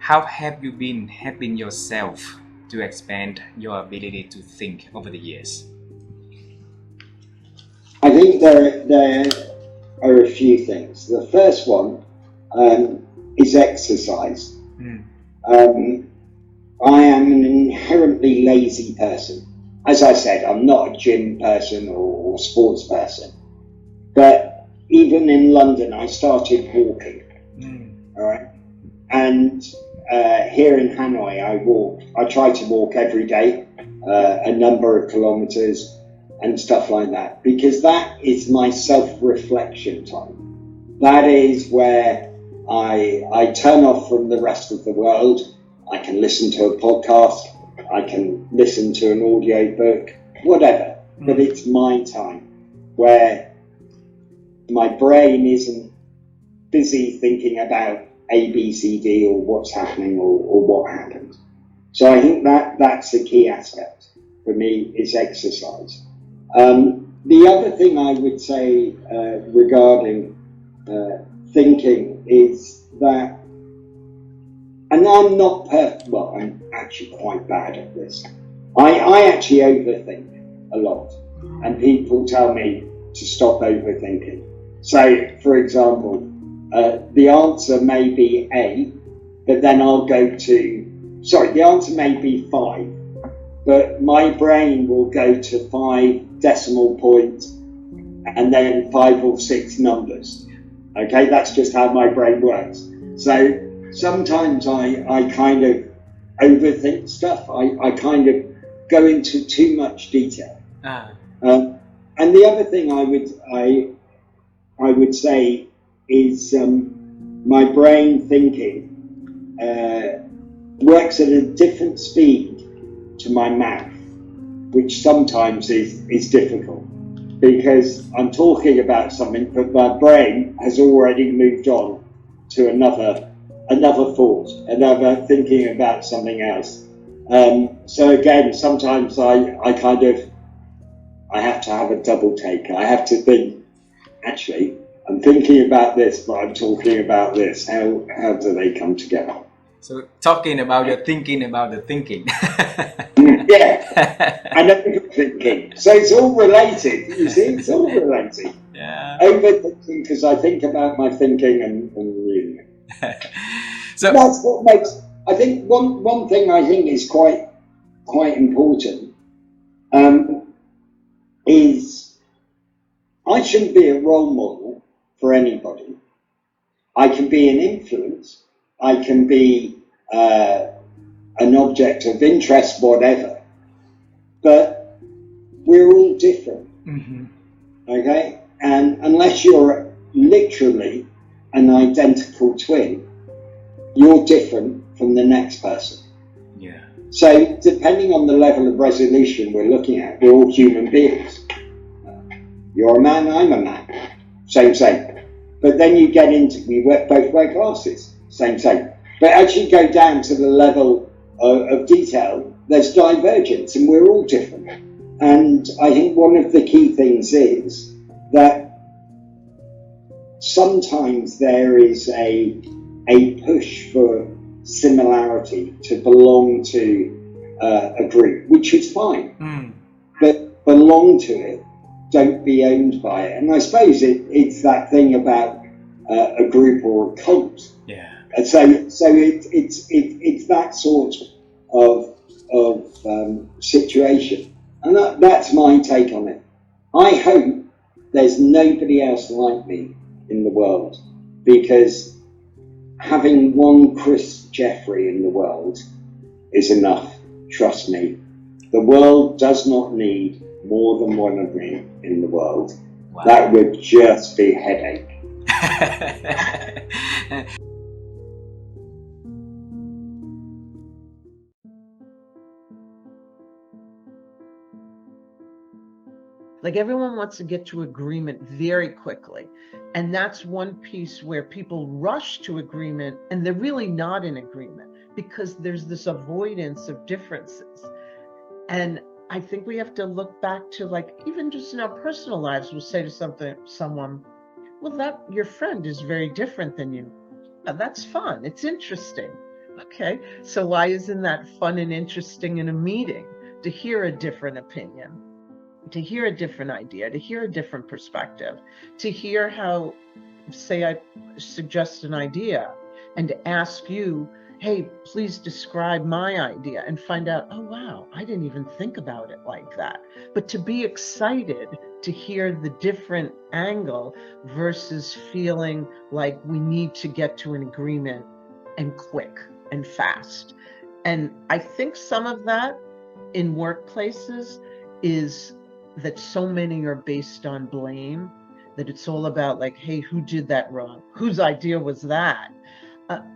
how have you been helping yourself to expand your ability to think over the years? I think there are a few things. The first one is exercise. Mm. I am an inherently lazy person. As I said, I'm not a gym person or sports person. But even in London, I started walking. All right. And here in Hanoi, I try to walk every day, a number of kilometers and stuff like that, because that is my self-reflection time. That is where I turn off from the rest of the world. I can listen to a podcast, I can listen to an audio book, whatever, but it's my time where my brain isn't busy thinking about A, B, C, D, or what's happening or what happened. So I think that's the key aspect for me, is exercise. The other thing I would say regarding thinking is that, and I'm not perfect, well, I'm actually quite bad at this. I actually overthink a lot, and people tell me to stop overthinking. So, for example, the answer may be A, but then I'll go to, the answer may be 5, but my brain will go to 5 decimal points and then 5 or 6 numbers. Okay, that's just how my brain works. So sometimes I kind of overthink stuff. I kind of go into too much detail. And the other thing I would say is my brain thinking works at a different speed to my mouth, which sometimes is difficult because I'm talking about something, but my brain has already moved on to another thought, another thinking about something else. So again, sometimes I have to have a double take. I have to think, actually, I'm thinking about this, but I'm talking about this. How do they come together? So talking about your thinking about the thinking. Yeah, I know you're thinking. So it's all related. You see, it's all related. Yeah. Overthinking because I think about my thinking and you know. So that's what makes. I think one thing I think is quite important is I shouldn't be a role model for anybody. I can be an influence. I can be an object of interest, whatever. But we're all different. Mm-hmm. Okay? And unless you're literally an identical twin, you're different from the next person. Yeah. So depending on the level of resolution we're looking at, we're all human beings. You're a man, I'm a man. Same. But then you get into, we both wear glasses. Same. But as you go down to the level of detail, there's divergence and we're all different. And I think one of the key things is that sometimes there is a push for similarity, to belong to a group, which is fine. But belong to it, don't be owned by it. And I suppose it's that thing about a group or a cult. Yeah. And so it's that sort of situation, and that's my take on it. I hope there's nobody else like me in the world, because having one Chris Jeffrey in the world is enough. Trust me, the world does not need more than one of me in the world. Wow. That would just be a headache. Like, everyone wants to get to agreement very quickly. And that's one piece where people rush to agreement and they're really not in agreement because there's this avoidance of differences. And I think we have to look back to, like, even just in our personal lives, we'll say to someone, well, that your friend is very different than you. That's fun. It's interesting. Okay, so why isn't that fun and interesting in a meeting to hear a different opinion, to hear a different idea, to hear a different perspective, to hear how, say, I suggest an idea and to ask you, hey, please describe my idea, and find out, oh, wow, I didn't even think about it like that. But to be excited to hear the different angle versus feeling like we need to get to an agreement and quick and fast. And I think some of that in workplaces is that so many are based on blame, that it's all about like, hey, who did that wrong? Whose idea was that?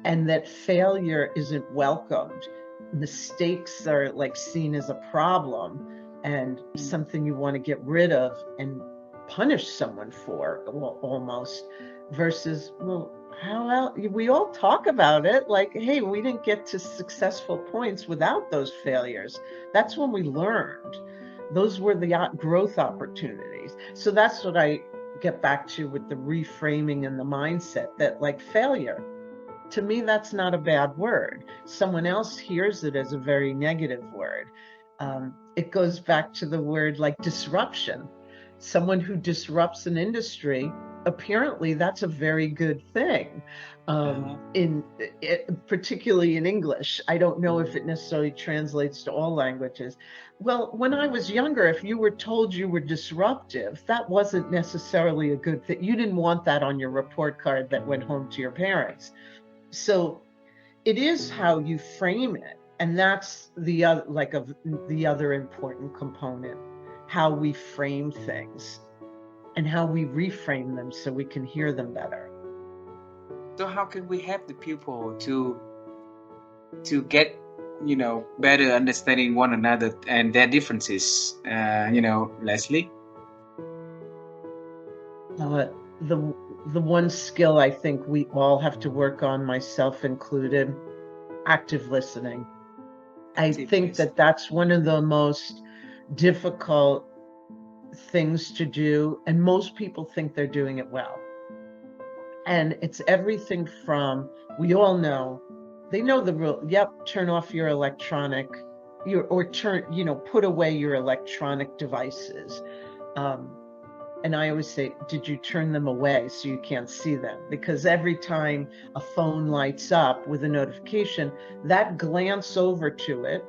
And that failure isn't welcomed. Mistakes are like seen as a problem and something you want to get rid of and punish someone for almost, versus, well, how else? We all talk about it like, hey, we didn't get to successful points without those failures. That's when we learned. Those were the growth opportunities. So that's what I get back to with the reframing and the mindset, that like failure, to me, that's not a bad word. Someone else hears it as a very negative word. It goes back to the word like disruption. Someone who disrupts an industry, apparently that's a very good thing. Particularly in English. I don't know if it necessarily translates to all languages. Well, when I was younger, if you were told you were disruptive, that wasn't necessarily a good thing. You didn't want that on your report card that went home to your parents. So it is how you frame it, and that's the other, like, of the other important component, how we frame things and how we reframe them so we can hear them better. So how can we help the people to get, better understanding one another and their differences, Leslie? The one skill I think we all have to work on, myself included, active listening. I think that that's one of the most difficult things to do, and most people think they're doing it well. And it's everything from, we all know, they know the rule. Yep, turn off your electronic, or put away your electronic devices. And I always say, did you turn them away so you can't see them? Because every time a phone lights up with a notification, that glance over to it,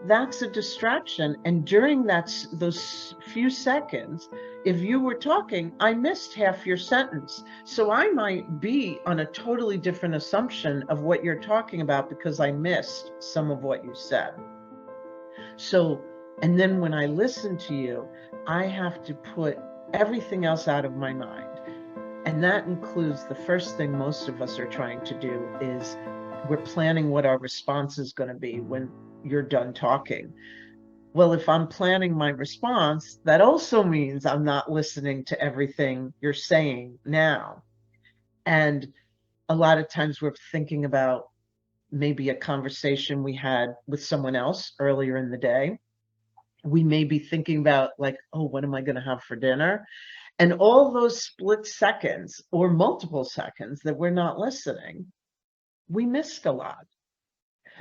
that's a distraction. And during those few seconds, if you were talking, I missed half your sentence. So I might be on a totally different assumption of what you're talking about because I missed some of what you said. So, and then when I listen to you, I have to put everything else out of my mind. And that includes the first thing most of us are trying to do is we're planning what our response is going to be when you're done talking. Well, if I'm planning my response, that also means I'm not listening to everything you're saying now. And a lot of times we're thinking about maybe a conversation we had with someone else earlier in the day. We may be thinking about like, oh, what am I going to have for dinner? And all those split seconds or multiple seconds that we're not listening, we missed a lot.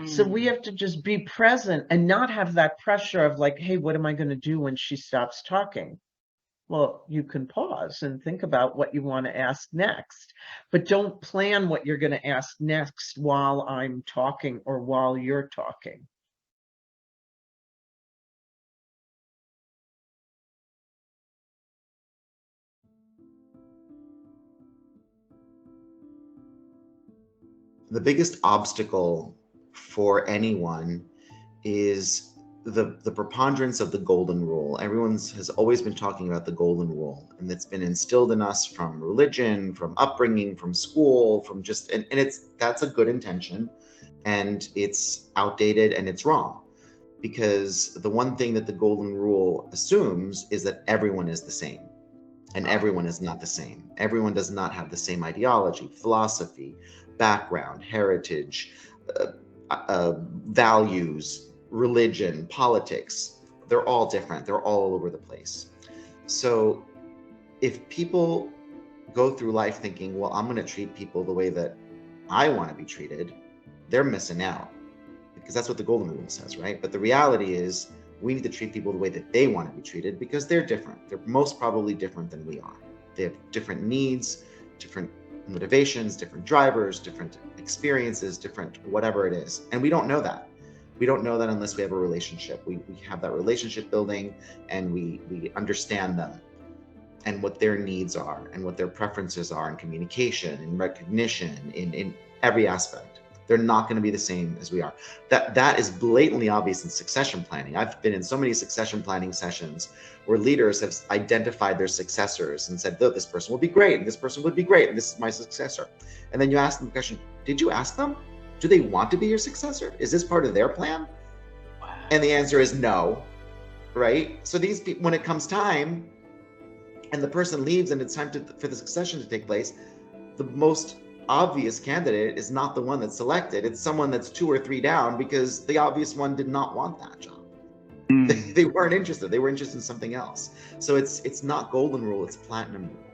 So we have to just be present and not have that pressure of like, hey, what am I going to do when she stops talking? Well, you can pause and think about what you want to ask next, but don't plan what you're going to ask next while I'm talking or while you're talking. The biggest obstacle for anyone is the preponderance of the golden rule. Everyone has always been talking about the golden rule, and it's been instilled in us from religion, from upbringing, from school, from just, and that's a good intention, and it's outdated and it's wrong, because the one thing that the golden rule assumes is that everyone is the same. And everyone is not the same. Everyone does not have the same ideology, philosophy, background, heritage, values, religion, politics. They're all different. They're all over the place. So if people go through life thinking, well, I'm going to treat people the way that I want to be treated, they're missing out, because that's what the golden rule says, right? But the reality is we need to treat people the way that they want to be treated, because they're different. They're most probably different than we are. They have different needs, different motivations, different drivers, different experiences, different whatever it is. And we don't know that. We don't know that unless we have a relationship. We have that relationship building, and we understand them and what their needs are and what their preferences are in communication, in recognition, in every aspect. They're not going to be the same as we are. That is blatantly obvious in succession planning. I've been in so many succession planning sessions where leaders have identified their successors and said, this person will be great, and this person would be great, and this is my successor. And then you ask them the question, did you ask them? Do they want to be your successor? Is this part of their plan? And the answer is no, right? So these people, when it comes time and the person leaves and it's time for the succession to take place, the most obvious candidate is not the one that's selected. It's someone that's 2 or 3 down, because the obvious one did not want that job. They weren't interested. They were interested in something else. So it's not golden rule, it's platinum rule.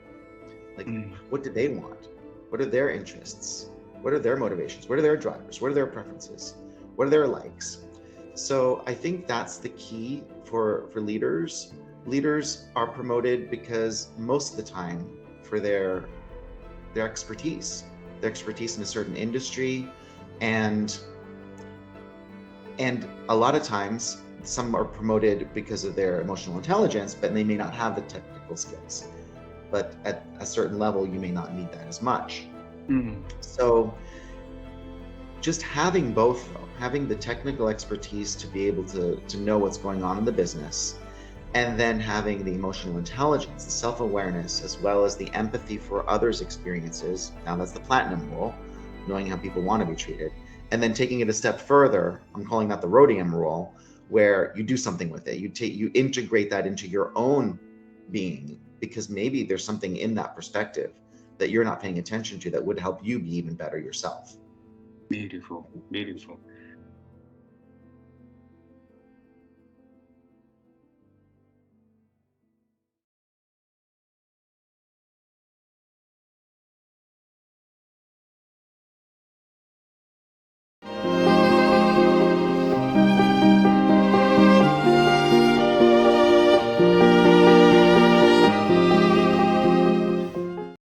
Like, what do they want? What are their interests? What are their motivations? What are their drivers? What are their preferences? What are their likes? So I think that's the key for leaders. Leaders are promoted because most of the time for their expertise in a certain industry, and a lot of times some are promoted because of their emotional intelligence, but they may not have the technical skills. But at a certain level, you may not need that as much. So just having both, though, having the technical expertise to be able to know what's going on in the business, and then having the emotional intelligence, the self-awareness, as well as the empathy for others' experiences. Now that's the platinum rule, knowing how people want to be treated. And then taking it a step further, I'm calling that the rhodium rule, where you do something with it. You integrate that into your own being, because maybe there's something in that perspective that you're not paying attention to that would help you be even better yourself. Beautiful, beautiful.